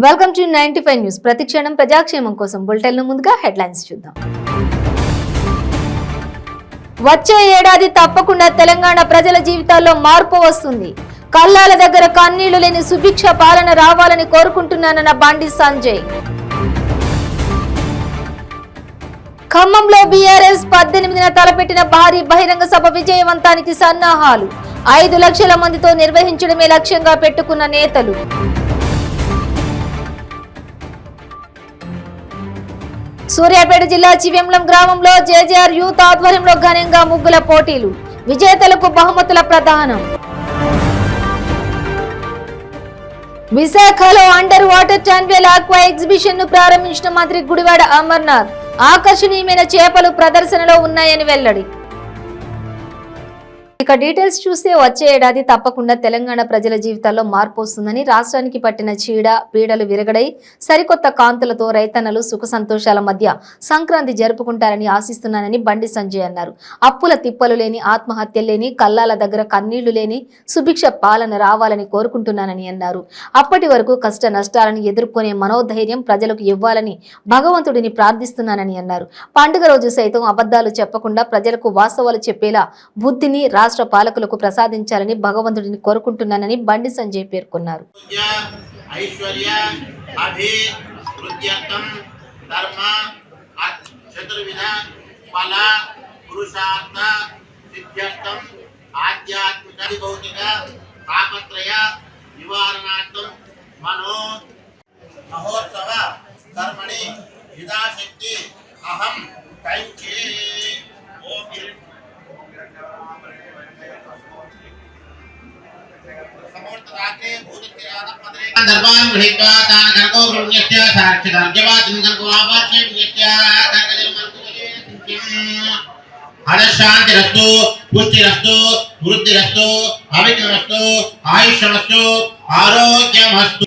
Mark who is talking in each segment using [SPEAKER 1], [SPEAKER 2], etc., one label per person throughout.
[SPEAKER 1] Welcome to 95 news. ప్రతిక్షణం ప్రజాక్షేమం కోసం bulletin ముందుగా హెడ్లైన్స్ చూద్దాం. వచ్చే ఏడాది తప్పకుండా తెలంగాణ ప్రజల జీవితాల్లో మార్పు వస్తుంది. కల్లాల దగ్గర కన్నీళ్లు లేని సుభిక్ష పాలన రావాలని కోరుకుంటున్నానన్న బండి సంజయ్. ఖమ్మంలో బీఆర్ఎస్ 18న తలపెట్టిన భారీ బహిరంగ సభ విజయవంతానికి సన్నాహాలు. 5 లక్షల మందితో నిర్వహించడమే లక్ష్యంగా పెట్టుకున్న నేతలు. సూర్యాపేట జిల్లా చివెంలం గ్రామంలో జేజేఆర్ యూత్ ఆధ్వర్యంలో ఘనంగా ముగ్గుల పోటీలు. విజేతలకు బహుమతుల ప్రదానం. విశాఖలో under water champion aqua exhibition ను ప్రారంభించిన మంత్రి గుడివాడ అమర్నాథ్. ఆకర్షణీయమైన చేపలు ప్రదర్శనలో ఉన్నాయని వెల్లడి. ఇక డీటెయిల్స్ చూస్తే వచ్చే ఏడాది తప్పకుండా తెలంగాణ ప్రజల జీవితాల్లో మార్పు వస్తుందని, రాష్ట్రానికి పట్టిన చీడ పీడలు విరగడై సరికొత్త కాంతులతో రైతన్నలు సుఖ సంతోషాల మధ్య సంక్రాంతి జరుపుకుంటారని ఆశిస్తున్నానని బండి సంజయ్ అన్నారు. అప్పుల తిప్పలు లేని, ఆత్మహత్యలు లేని, కల్లాల దగ్గర కన్నీళ్లు లేని సుభిక్ష పాలన రావాలని కోరుకుంటున్నానని అన్నారు. అప్పటి వరకు కష్ట నష్టాలను ఎదుర్కొనే మనోధైర్యం ప్రజలకు ఇవ్వాలని భగవంతుడిని ప్రార్థిస్తున్నానని అన్నారు. పండుగ రోజు సైతం అబద్ధాలు చెప్పకుండా ప్రజలకు వాస్తవాలు చెప్పేలా బుద్ధిని రాష్ట్ర పాలకులకు ప్రసాదించాలని భగవంతుడిని కోరుకుంటున్నానని బండి సంజయ్ పేర్కొన్నారు.
[SPEAKER 2] शांतिरस्तु पुष्टिरस्तु वृद्धिरस्तु अविघ्नमस्तु आयुष्यमस्तु आरोग्यमस्तु.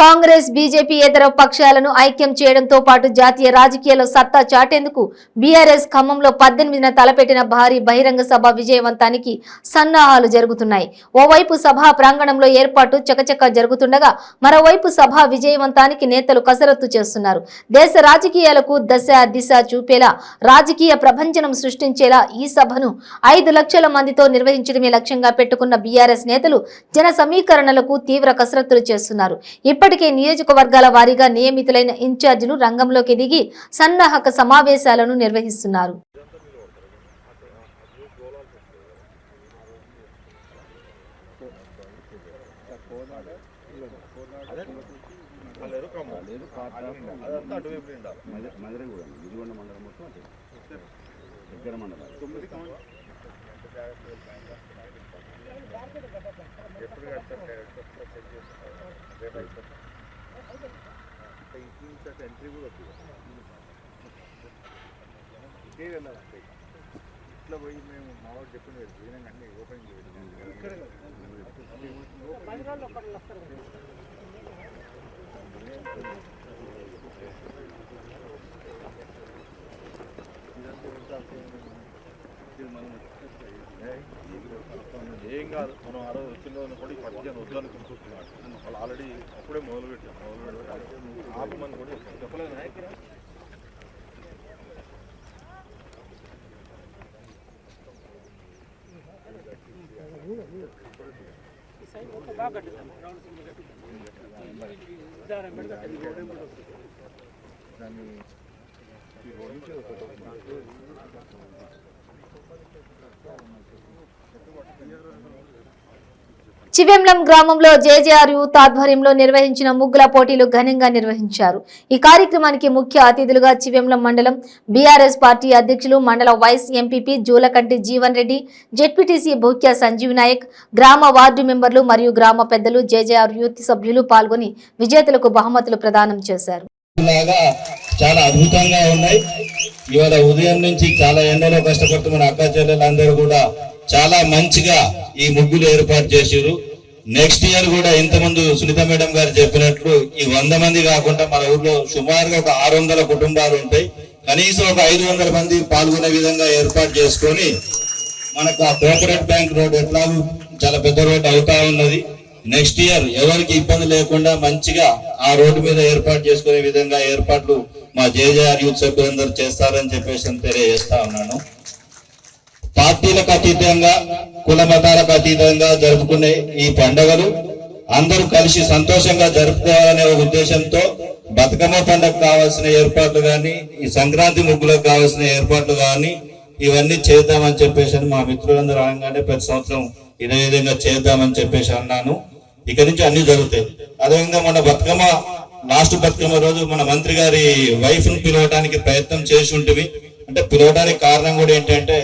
[SPEAKER 1] కాంగ్రెస్ బీజేపీ ఇతర పక్షాలను ఐక్యం చేయడంతో పాటు జాతీయ రాజకీయాల్లో సత్తా చాటేందుకు బీఆర్ఎస్ ఖమ్మంలో 18న తలపెట్టిన భారీ బహిరంగ సభ విజయవంతానికి సన్నాహాలు జరుగుతున్నాయి. ఓవైపు సభా ప్రాంగణంలో ఏర్పాటు చకచక జరుగుతుండగా మరోవైపు సభ విజయవంతానికి నేతలు కసరత్తు చేస్తున్నారు. దేశ రాజకీయాలకు దశ దిశ చూపేలా, రాజకీయ ప్రభంజనం సృష్టించేలా ఈ సభను 5 లక్షల మందితో నిర్వహించడమే లక్ష్యంగా పెట్టుకున్న బీఆర్ఎస్ నేతలు జన సమీకరణలకు తీవ్ర కసరత్తులు చేస్తున్నారు. ఇప్పటికే నియోజకవర్గాల వారీగా నియమితులైన ఇన్ఛార్జీలు రంగంలోకి దిగి సన్నాహక సమావేశాలను నిర్వహిస్తున్నారు.
[SPEAKER 3] ఇట్లా పోయి మేము మావాడు చెప్పిన అన్ని ఓపెన్ ఏం కాదు. మనం ఆ రోజు వచ్చిన రోజు కూడా 15 వద్దాలు కొనుక్కుంటున్నాడు. వాళ్ళు ఆల్రెడీ అప్పుడే మొదలుపెట్టాం. ఆపమని కూడా చెప్పలేదు.
[SPEAKER 1] చివెంలం గ్రామంలో జేజేఆర్ యూత్ ఆధ్వర్యంలో నిర్వహించిన ముగ్గుల పోటీలు ఘనంగా నిర్వహించారు. ఈ కార్యక్రమానికి ముఖ్య అతిథులుగా చివెంలం మండలం బీఆర్ఎస్ పార్టీ అధ్యక్షులు, మండల vice MPP Julakanti Jeevan Reddy, ZPTC Bhukya Sanjeev Nayak, గ్రామ వార్డు మెంబర్లు మరియు గ్రామ పెద్దలు, జేజేఆర్ యూత్ సభ్యులు పాల్గొని విజేతలకు బహుమతులు ప్రదానం చేశారు.
[SPEAKER 4] చాలా అద్భుతంగా ఉన్నాయి. ఇవాళ ఉదయం నుంచి చాలా ఎండలో కష్టపడుతున్న అక్క చెల్లెలందరూ కూడా చాలా మంచిగా ఈ ముగ్గులు ఏర్పాటు చేశారు. నెక్స్ట్ ఇయర్ కూడా ఇంతకుముందు సునీత మేడం గారు చెప్పినట్లు ఈ 100 మంది కాకుండా మన ఊర్లో సుమారుగా ఒక 600 కుటుంబాలు ఉంటాయి. కనీసం ఒక 500 మంది పాల్గొనే విధంగా ఏర్పాటు చేసుకొని మనకు ఆ కోఆపరేటివ్ బ్యాంక్ రోడ్ ఎట్లా చాలా పెద్ద రోడ్డు అవుతా ఉన్నది. నెక్స్ట్ ఇయర్ ఎవరికి ఇబ్బంది లేకుండా మంచిగా ఆ రోడ్డు మీద ఏర్పాటు చేసుకునే విధంగా ఏర్పాట్లు మా జేజేఆర్ యూత్ సభ్యులందరూ చేస్తారని చెప్పేసి తెలియజేస్తా ఉన్నాను. పార్టీలకు అతీతంగా కుల మతాలకు అతీతంగా జరుపుకునే ఈ పండుగలు అందరూ కలిసి సంతోషంగా జరుపుకోవాలనే ఒక ఉద్దేశంతో బతుకమ్మ పండుగ కావాల్సిన ఏర్పాట్లు కానీ, ఈ సంక్రాంతి ముగ్గులకు కావాల్సిన ఏర్పాట్లు కానీ ఇవన్నీ చేద్దామని చెప్పేసి మా మిత్రులందరూ అనగానే ప్రతి సంవత్సరం ఇదే విధంగా చేద్దామని చెప్పేసి అన్నాను. ఇక నుంచి అన్ని జరుగుతాయి. అదేవిధంగా మన బతుకమ్మ లాస్ట్ బతుకమ్మ రోజు మన మంత్రి గారి వైఫ్ ను పిలవడానికి ప్రయత్నం చేసి ఉంటుంది. అంటే పిలవడానికి కారణం కూడా ఏంటంటే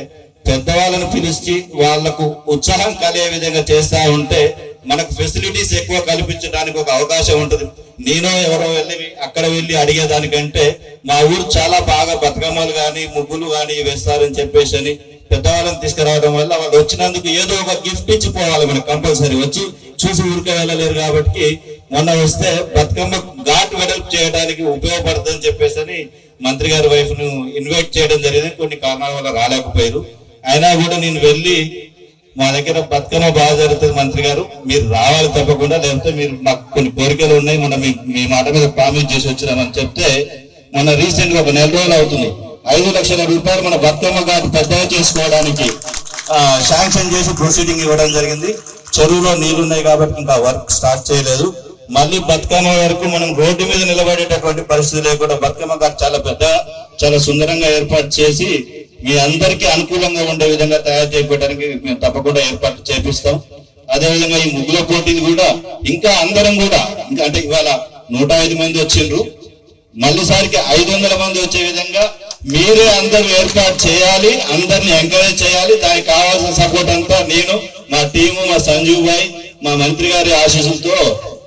[SPEAKER 4] పెద్దవాళ్ళను పిలిచి వాళ్లకు ఉత్సాహం కలిగే విధంగా చేస్తా ఉంటే మనకు ఫెసిలిటీస్ ఎక్కువ కల్పించడానికి ఒక అవకాశం ఉంటుంది. నేను ఎవరో అక్కడ వెళ్ళి అడిగేదానికంటే మా ఊరు చాలా బాగా బతుకమ్మలు కానీ ముగ్గులు కానీ వేస్తారని చెప్పేసి అని పెద్దవాళ్ళని తీసుకురావడం వల్ల వాళ్ళు వచ్చినందుకు ఏదో ఒక గిఫ్ట్ ఇచ్చిపోవాలి. మనకు కంపల్సరీ వచ్చి చూసి ఊరికే వెళ్ళలేరు కాబట్టి మొన్న వస్తే బతుకమ్మ ఘాట్ వెడల్పు చేయడానికి ఉపయోగపడుతుందని చెప్పేసి మంత్రి గారి వైఫ్ ను ఇన్వైట్ చేయడం జరిగింది. కొన్ని కారణాల వల్ల రాలేకపోయారు. అయినా కూడా నేను వెళ్ళి మా దగ్గర బతుకమ్మ బాగా జరుగుతుంది మంత్రి గారు, మీరు రావాలి తప్పకుండా, లేకపోతే మీరు నాకు కొన్ని కోరికలు ఉన్నాయి, మొన్న మీ మాట మీద ప్రామిస్ చేసి వచ్చినామని చెప్తే మొన్న రీసెంట్ గా ఒక 4 రోజులు అవుతుంది 5 లక్షల రూపాయలు మన బతుకమ్మ ఘాట్ పెద్దగా చేసుకోవడానికి శాంక్షన్ చేసి ప్రొసీడింగ్ ఇవ్వడం జరిగింది. చెరువులో నీళ్లున్నాయి కాబట్టి ఇంకా వర్క్ స్టార్ట్ చేయలేదు. మళ్ళీ బతుకమ్మ వరకు మనం రోడ్డు మీద నిలబడేటటువంటి పరిస్థితి లేకుండా బతుకమ్మ ఘాట్ చాలా సుందరంగా ఏర్పాటు చేసి మీ అందరికీ అనుకూలంగా ఉండే విధంగా తయారు చేయడానికి మేము తప్పకుండా ఏర్పాటు చేపిస్తాం. అదేవిధంగా ఈ ముగ్గుల పోటీలు కూడా ఇంకా అందరం కూడా ఇంకా అంటే ఇవాళ 105 మంది వచ్చిండ్రు, మళ్ళీసారికి 500 మంది వచ్చే విధంగా మీరే అందరూ ఏర్పాటు చేయాలి, అందరిని ఎంకరేజ్ చేయాలి. దానికి కావాల్సిన సపోర్ట్ అంతా నేను, మా టీము, మా సంజీవ్ భాయ్, మా మంత్రి గారి ఆశీస్సులతో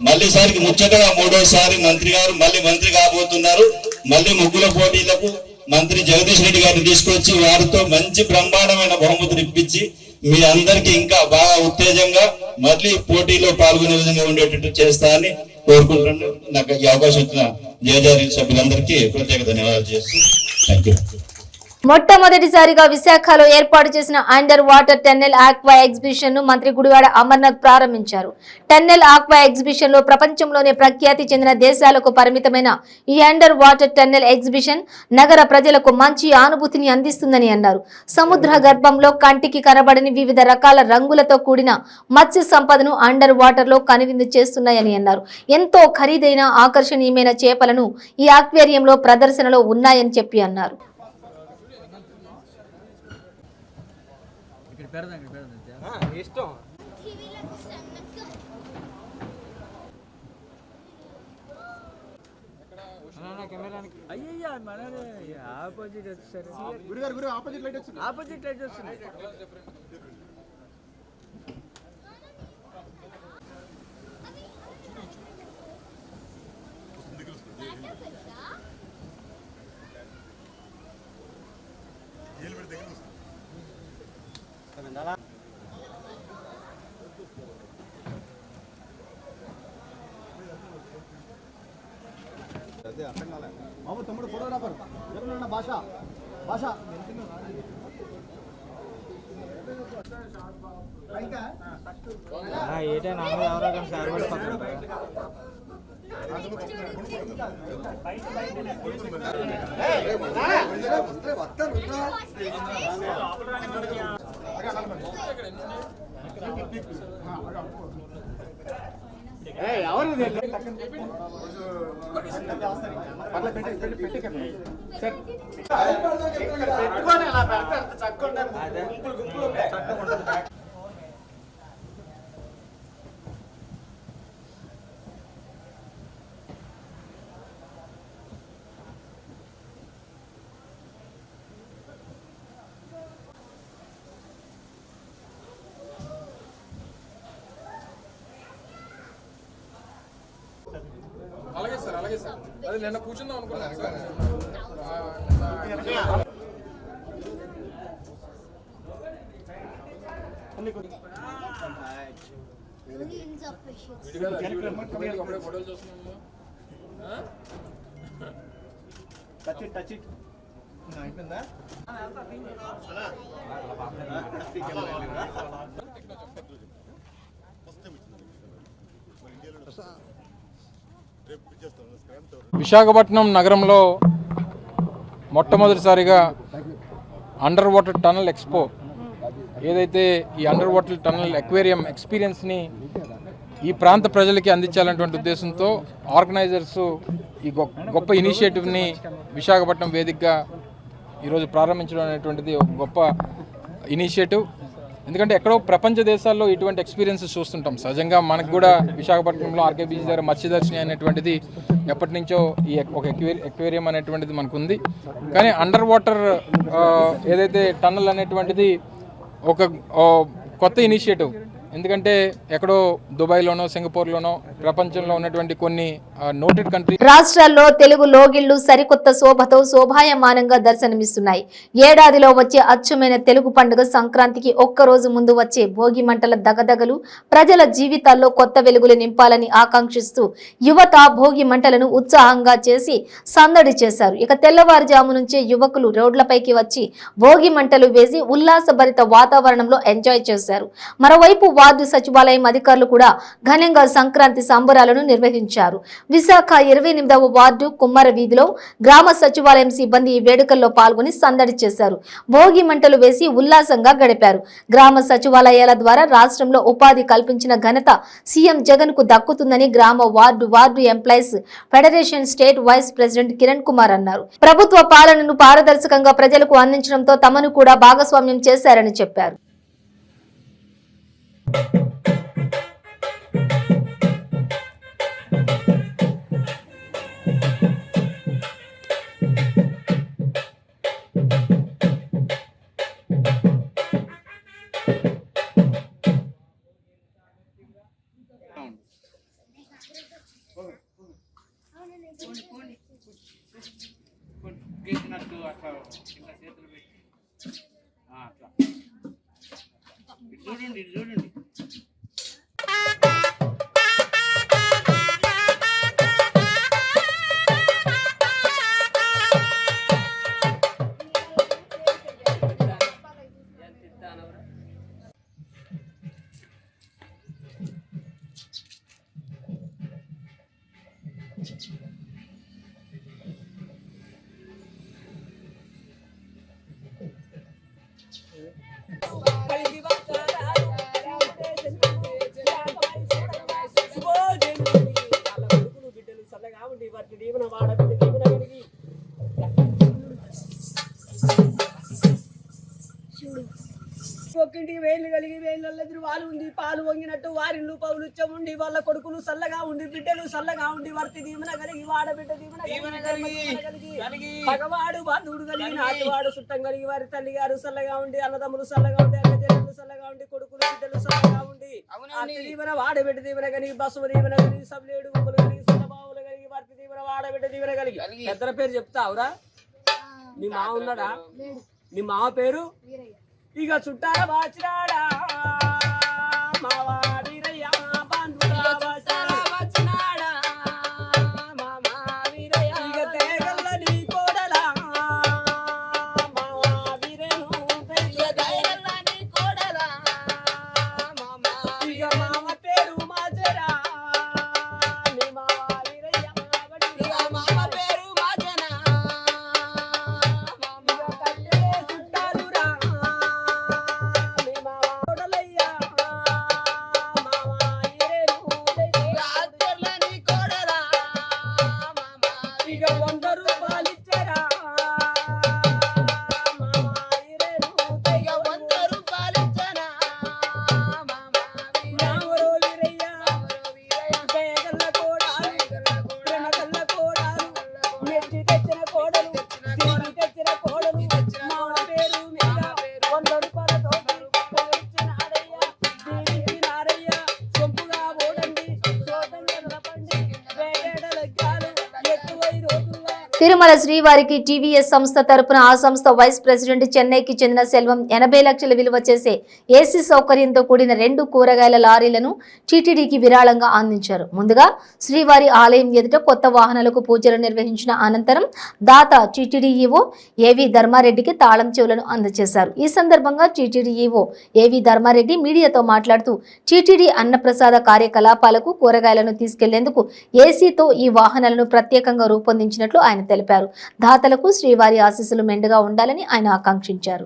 [SPEAKER 4] మళ్ళీసారికి ముచ్చటగా 3వసారి మంత్రి గారు మళ్ళీ మంత్రి కాబోతున్నారు. మళ్ళీ ముగ్గుల పోటీలకు మంత్రి జగదీష్ రెడ్డి గారిని తీసుకొచ్చి వారితో మంచి బ్రహ్మాండమైన బహుమతులు ఇప్పించి మీ అందరికి ఇంకా బాగా ఉత్తేజంగా మళ్ళీ పోటీలో పాల్గొనే విధంగా ఉండేటట్టు చేస్తా అని కోరుకుంటున్నాను. నాకు ఈ అవకాశం ఇచ్చిన జేజేఆర్ సభ్యులందరికీ ప్రత్యేక ధన్యవాదాలు చేస్తూ థ్యాంక్ యూ.
[SPEAKER 1] మొట్టమొదటిసారిగా విశాఖలో ఏర్పాటు చేసిన under water tunnel aqua exhibition ను మంత్రి గుడివాడ అమర్నాథ్ ప్రారంభించారు. టన్నెల్ ఆక్వా ఎగ్జిబిషన్ లో ప్రపంచంలోనే ప్రఖ్యాతి చెందిన దేశాలకు పరిమితమైన ఈ అండర్ వాటర్ టన్నెల్ ఎగ్జిబిషన్ నగర ప్రజలకు మంచి అనుభూతిని అందిస్తుందని అన్నారు. సముద్ర గర్భంలో కంటికి కనబడని వివిధ రకాల రంగులతో కూడిన మత్స్య సంపదను అండర్ వాటర్ లో కనువిందు చేస్తున్నాయని అన్నారు. ఎంతో ఖరీదైన ఆకర్షణీయమైన చేపలను ఈ ఆక్వేరియంలో ప్రదర్శనలో ఉన్నాయని చెప్పి అన్నారు.
[SPEAKER 5] ఇష్టం అయ్యయ్యా మన ఆపోజిట్ వచ్చేసరి గురు ఆపోజిట్ లైట్ వస్తుంది. అదే అర్థం కాలే బాబు తమ్ముడు ఫోటోగ్రాఫర్ ఎవరున్నా భాష ఏటే నా ఎవరో కానీ సార్ కూడా
[SPEAKER 3] అలాగే సార్ అది నిన్న కూర్చుందాం అనుకున్నాను. ఫోటోలు చూస్తున్నాము.
[SPEAKER 5] టచ్ ఇట్ అయిపోయిందా?
[SPEAKER 6] విశాఖపట్నం నగరంలో మొట్టమొదటిసారిగా అండర్ వాటర్ టనల్ ఎక్స్పో, ఏదైతే ఈ అండర్ వాటర్ టనల్ ఎక్వేరియం ఎక్స్పీరియన్స్ని ఈ ప్రాంత ప్రజలకి అందించాలనేటువంటి ఉద్దేశంతో ఆర్గనైజర్స్ ఈ గొప్ప ఇనిషియేటివ్ని విశాఖపట్నం వేదికగా ఈరోజు ప్రారంభించడం అనేటువంటిది ఒక గొప్ప ఇనిషియేటివ్. ఎందుకంటే ఎక్కడో ప్రపంచ దేశాల్లో ఇటువంటి ఎక్స్పీరియన్సెస్ చూస్తుంటాం. సహజంగా మనకు కూడా విశాఖపట్నంలో ఆర్కే బీచ్ దగ్గర మత్స్యదర్శిని అనేటువంటిది ఎప్పటి నుంచో ఈ ఒక ఎక్వేరియం అనేటువంటిది మనకు ఉంది. కానీ అండర్ వాటర్ ఏదైతే టన్నల్ అనేటువంటిది ఒక కొత్త ఇనిషియేటివ్. ఎందుకంటే ఎక్కడో దుబాయ్లోనో సింగపూర్లోనో ప్రపంచంలో ఉన్నటువంటి కొన్ని నోటెడ్ కంట్రీ
[SPEAKER 1] రాష్ట్రాల్లో తెలుగు లోగిళ్లు సరికొత్త శోభతో శోభాయమానంగా దర్శనమిస్తున్నాయి. ఏడాదిలో వచ్చే అచ్చమైన తెలుగు పండుగ సంక్రాంతికి ఒక్కరోజు ముందు వచ్చే భోగి మంటల దగదగలు ప్రజల జీవితాల్లో కొత్త వెలుగులు నింపాలని ఆకాంక్షిస్తూ యువత భోగి మంటలను ఉత్సాహంగా చేసి సందడి చేశారు. ఇక తెల్లవారుజాము నుంచే యువకులు రోడ్లపైకి వచ్చి భోగి మంటలు వేసి ఉల్లాసభరిత వాతావరణంలో ఎంజాయ్ చేశారు. మరోవైపు వార్డు సచివాలయం అధికారులు కూడా ఘనంగా సంక్రాంతి సంబరాలను నిర్వహించారు. విశాఖ 28వ వార్డు కుమ్మర వీధిలో గ్రామ సచివాలయం సిబ్బంది ఈ వేడుకల్లో పాల్గొని సందడి చేశారు. భోగి మంటలు వేసి ఉల్లాసంగా గడిపారు. గ్రామ సచివాలయాల ద్వారా రాష్ట్రంలో ఉపాధి కల్పించిన ఘనత సీఎం జగన్ కు దక్కుతుందని గ్రామ ward employees federation state vice president Kiran Kumar అన్నారు. ప్రభుత్వ పాలనను పారదర్శకంగా ప్రజలకు అందించడంతో తమను కూడా భాగస్వామ్యం చేశారని చెప్పారు.
[SPEAKER 7] చూడండి ఒక్కింటికి వేలు కలిగి వేళ్ళెదురు వాళ్ళు ఉంది పాలు వంగినట్టు వారిల్లు పౌలుచ్చం ఉండి వాళ్ళ కొడుకులు సల్లగా ఉండి బిడ్డలు సల్లగా ఉండి వర్తి దీవెన కలిగి వాడబిడ్డ దీవెన కలిగి పగవాడు బంధువుడు కలిగి నాటివాడు చుట్టం కలిగి వారి తల్లి గారు సల్లగా ఉండి అన్నదమ్ములు సల్లగా ఉండి అన్న చెల్లెలు సల్లగా ఉండి కొడుకులు బిడ్డలు సల్లగా ఉండి దీవెన వాడబిడ్డ దీవెన కలిగి బస్సు దీవెన కలిగి సబ్లేడు గుమ్మలు కలిగి సన్నబావులు కలిగి వర్తి దీవెన వాడబిడ్డ దీవెన కలిగి పెద్దల పేరు చెప్తావురా? నీ మావ ఉన్నాడా? నీ మావ పేరు? ఇక చుట్టాల బాచినాడా మావా వీరయ్య బంధువుల బాచినాడా మామా వీరయ్య ఇక తేగల్ల నీ కోడలా మావా వీరేను ఇక తేగల్ల నీ కోడలా మామా ఇక మామ పేరు మాజరా నీ మావా వీరయ్య ఇక మామ పేరు మాజనా మామ కట్టే చుట్టాలురా
[SPEAKER 1] తిరుమల శ్రీవారికి టీవీఎస్ సంస్థ తరపున ఆ సంస్థ వైస్ ప్రెసిడెంట్ చెన్నైకి చెందిన సెల్వం 80 లక్షల విలువ చేసే ఏసీ సౌకర్యంతో కూడిన 2 కూరగాయల లారీలను టీటీడీకి విరాళంగా అందించారు. ముందుగా శ్రీవారి ఆలయం ఎదుట కొత్త వాహనాలకు పూజలు నిర్వహించిన అనంతరం దాత టీటీడీ ఈవో ఏవి ధర్మారెడ్డికి తాళం చెవులను అందజేశారు. ఈ సందర్భంగా టీటీడీ ఈవో ఏవి ధర్మారెడ్డి మీడియాతో మాట్లాడుతూ టీటీడీ అన్నప్రసాద కార్యకలాపాలకు కూరగాయలను తీసుకెళ్లేందుకు ఏసీతో ఈ వాహనాలను ప్రత్యేకంగా రూపొందించినట్లు ఆయన తెలిపారు. దాతలకు శ్రీవారి ఆశీస్సులు మెండుగా ఉండాలని ఆయన ఆకాంక్షించారు.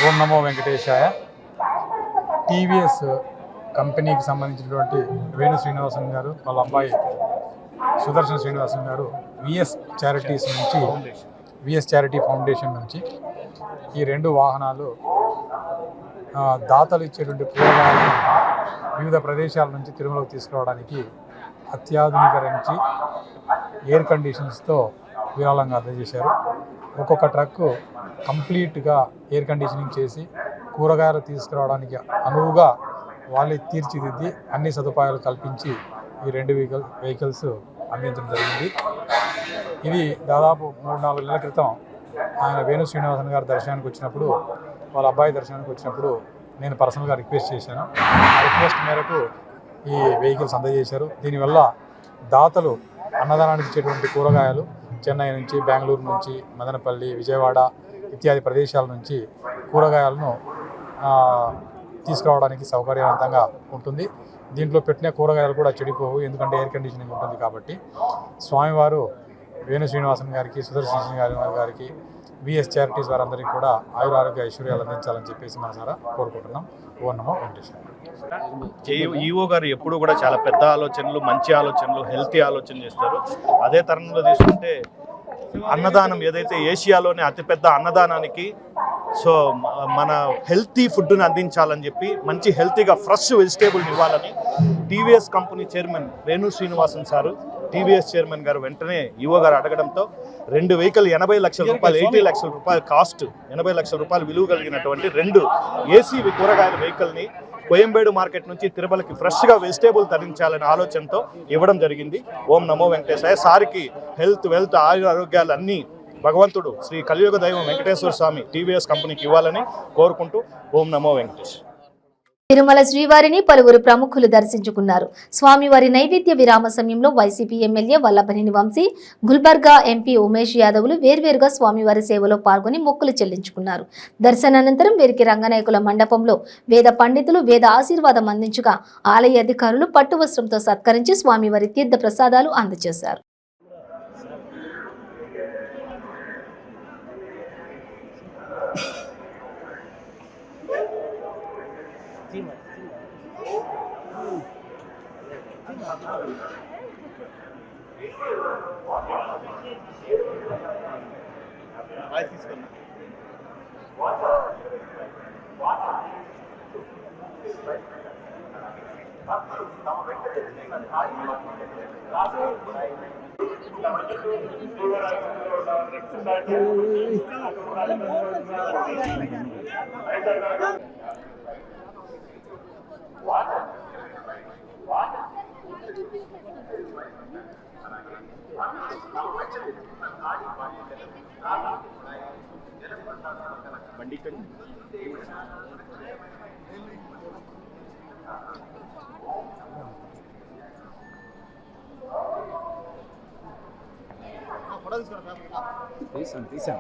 [SPEAKER 8] ఓం నమో వెంకటేశాయ. టీవీఎస్ కంపెనీకి సంబంధించినటువంటి వేణు శ్రీనివాసన్ గారు వాళ్ళ అబ్బాయి సుదర్శన్ శ్రీనివాసన్ గారు విఎస్ చారిటీ ఫౌండేషన్ నుంచి ఈ 2 వాహనాలు దాతలు ఇచ్చేటువంటి కూరగాయలను వివిధ ప్రదేశాల నుంచి తిరుమలకు తీసుకురావడానికి అత్యాధునీకరించి ఎయిర్ కండిషన్స్తో విరాళంగా అందజేశారు. ఒక్కొక్క ట్రక్కు కంప్లీట్గా ఎయిర్ కండిషనింగ్ చేసి కూరగాయలు తీసుకురావడానికి అనువుగా వాళ్ళే తీర్చిదిద్ది అన్ని సదుపాయాలు కల్పించి ఈ 2 వెహికల్స్ అందించడం జరిగింది. ఇది దాదాపు 3-4 నెలల క్రితం ఆయన వేణు శ్రీనివాసన్ గారు దర్శనానికి వచ్చినప్పుడు, వాళ్ళ అబ్బాయి దర్శనానికి వచ్చినప్పుడు నేను పర్సనల్గా రిక్వెస్ట్ చేశాను. ఆ రిక్వెస్ట్ మేరకు ఈ వెహికల్స్ అందజేశారు. దీనివల్ల దాతలు అన్నదానానికి ఇచ్చేటువంటి కూరగాయలు చెన్నై నుంచి, బెంగళూరు నుంచి, మదనపల్లి, విజయవాడ ఇత్యాది ప్రదేశాల నుంచి కూరగాయలను తీసుకురావడానికి సౌకర్యవంతంగా ఉంటుంది. దీంట్లో పెట్టిన కూరగాయలు కూడా చెడిపోవు, ఎందుకంటే ఎయిర్ కండిషనింగ్ ఉంటుంది కాబట్టి. స్వామివారు వేణు శ్రీనివాసన్ గారికి, సుదర్శన్ గారికి, విఎస్ చారిటీస్ వారందరికీ కూడా ఆయురారోగ్య ఐశ్వర్యాలు అందించాలని చెప్పేసి మనసారా కోరుకుంటున్నాం. ఓం నమో వెంకటేశ్వర.
[SPEAKER 3] ఈవో గారు ఎప్పుడు కూడా చాలా పెద్ద ఆలోచనలు, మంచి ఆలోచనలు, హెల్తీ ఆలోచన చేస్తారు. అదే తరుణంలో తీసుకుంటే అన్నదానం ఏదైతే ఏషియాలోనే అతిపెద్ద అన్నదానానికి మన హెల్తీ ఫుడ్ని అందించాలని చెప్పి మంచి హెల్తీగా ఫ్రెష్ వెజిటేబుల్ని ఇవ్వాలని TVS company chairman Venu Srinivasan sir, TVS chairman గారు వెంటనే ఈవో గారు అడగడంతో 2 వెహికల్ 80 లక్షల రూపాయలు, 80 లక్షల రూపాయలు కాస్ట్, 80 లక్షల రూపాయలు విలువ కలిగినటువంటి 2 ఏసీ కూరగాయల వెహికల్ని కోయంబేడు మార్కెట్ నుంచి తిరుమలకి ఫ్రెష్గా వెజిటేబుల్ తరలించాలనే ఆలోచనతో ఇవ్వడం జరిగింది. ఓం నమో వెంకటేశాయ. సారికి హెల్త్, వెల్త్, ఆరోగ్యాలు అన్నీ భగవంతుడు శ్రీ కలియుగ దైవం వెంకటేశ్వర స్వామి టీవీఎస్ కంపెనీకి ఇవ్వాలని కోరుకుంటూ ఓం నమో వెంకటేశ్వర.
[SPEAKER 1] తిరుమల శ్రీవారిని పలువురు ప్రముఖులు దర్శించుకున్నారు. స్వామివారి నైవేద్య విరామ సమయంలో YCP MLA Vallabhaneni Vamsi, Gulbarga MP Umesh యాదవ్లు వేర్వేరుగా స్వామివారి సేవలో పాల్గొని మొక్కులు చెల్లించుకున్నారు. దర్శనానంతరం వీరికి రంగనాయకుల మండపంలో వేద పండితులు వేద ఆశీర్వాదం అందించగా ఆలయ అధికారులు పట్టు వస్త్రంతో సత్కరించి స్వామివారి తీర్థ ప్రసాదాలు అందజేశారు.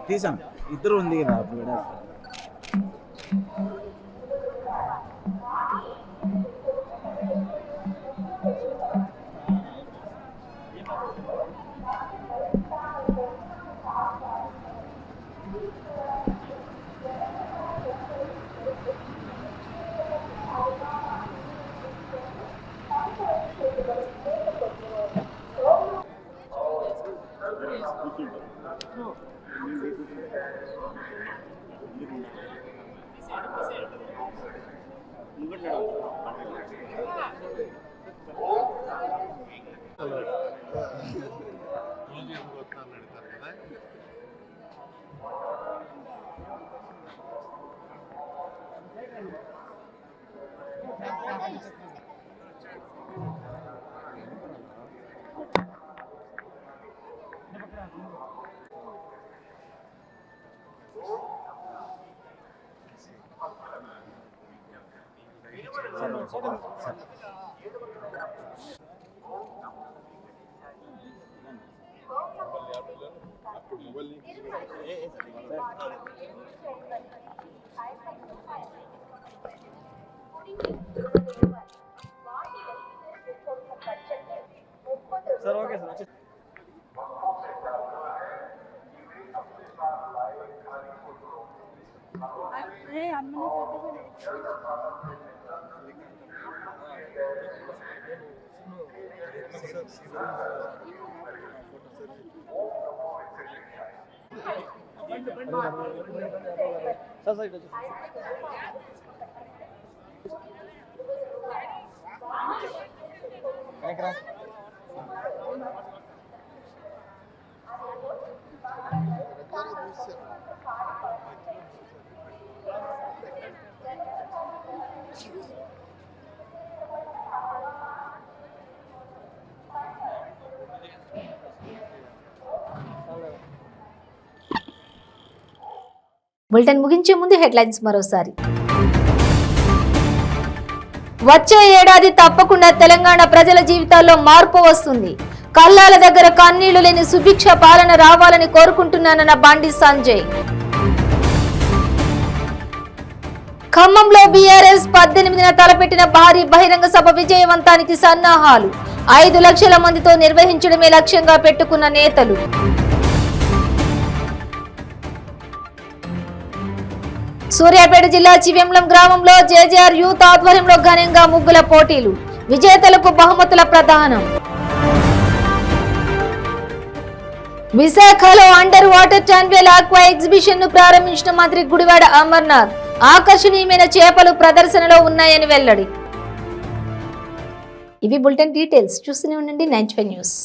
[SPEAKER 5] తీసాం ఇద్దరు ఉంది కదా సార్ ఓకే సార్
[SPEAKER 1] బులెటిన్ ముగించే ముందు హెడ్లైన్స్ మరోసారి. వచ్చే ఏడాది తప్పకుండా తెలంగాణ ప్రజల జీవితాల్లో మార్పు వస్తుంది. కల్లాల దగ్గర కన్నీళ్లు లేని సుభిక్ష పాలన రావాలని కోరుకుంటున్నానన్న బండి సంజయ్. ఖమ్మంలో బీఆర్ఎస్ 18న తలపెట్టిన భారీ బహిరంగ సభ విజయవంతానికి సన్నాహాలు. 5 లక్షల మందితో నిర్వహించడమే లక్ష్యంగా పెట్టుకున్న నేతలు. సూర్యాపేట జిల్లా చివెంలం గ్రామంలో జేజేఆర్ యూత్ ఆధ్వర్యంలో ఘనంగా ముగ్గుల పోటీలు. విజేతలకు బహుమతుల ప్రదానం. విశాఖలో under water champion aqua exhibition ను ప్రారంభించిన మంత్రి గుడివాడ అమర్నాథ్. ఆకర్షణీయమైన చేపలు ప్రదర్శనలో ఉన్నాయని వెల్లడి. ఇవి బులెటిన్ డీటెయిల్స్. చూస్తూనే ఉండండి 95 న్యూస్.